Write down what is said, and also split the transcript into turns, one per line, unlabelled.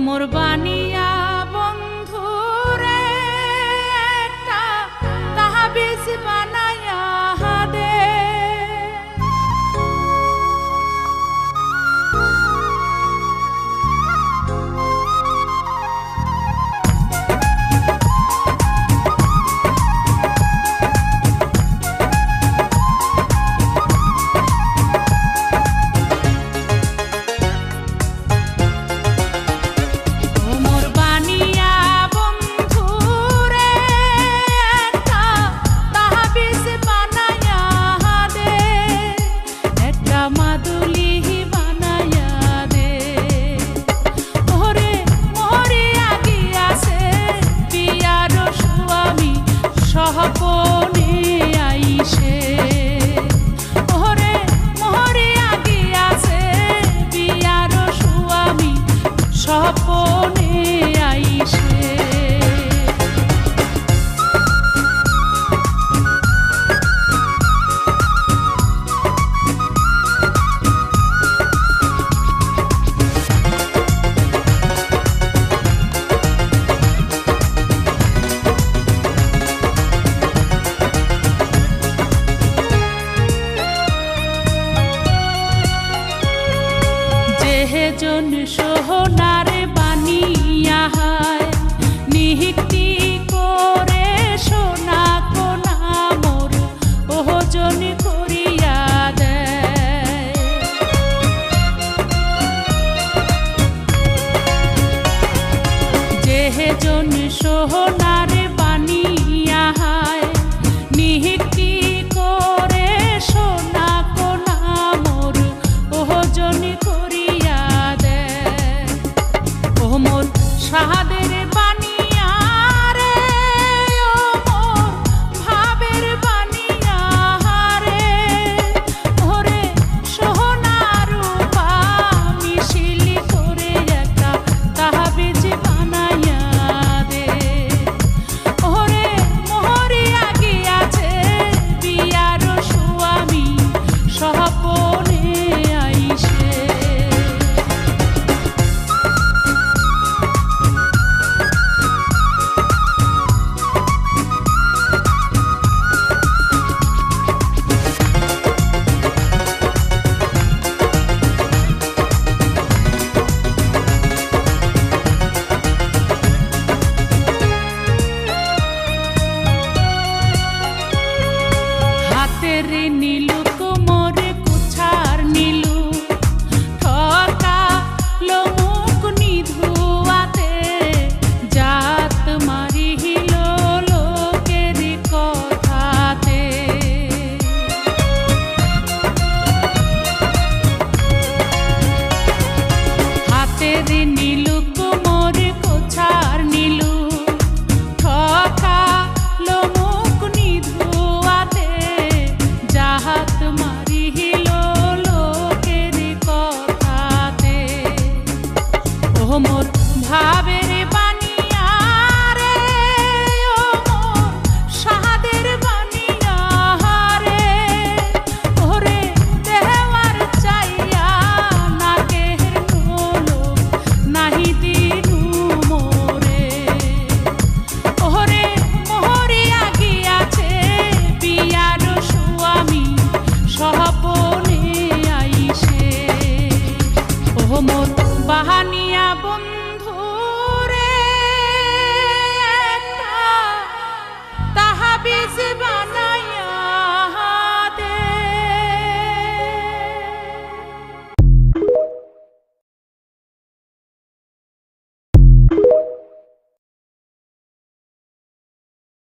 মোর বানিয়া বন্ধু রে একটা তাহাবিজ বানায়া দে। জন সোহনার বানিয়া হায় নিহিতি করে সোনা কোনা মোর ওজন করিয়া দেয়। যেহে জন সোহনার বানিয়া হায় নিহিতি করে সোনা কোনা মোর ওজন করিয়া মোর সাহাদের বানিয়া রে ও মোর ভাবের বানিয়া রে ওরে সোহনা রূপা মিশিলি করে একটা তাহাবিজ বানাইয়া দে। ওরে মোহরে আগিয়াছে বিয়ার স্বামী স্বপনে আইসে। নীলু কোমরে কুছার নীলু ঠকা লোমুক নিধুয়াতে জাত মারিল লোকের কথাতে। হাতের নীলু কোমরে কুছার নীলু ঠকা লোমুক নিধুয়াতে হাত মারিল লোকের কথাতে। ও মোর ভাবের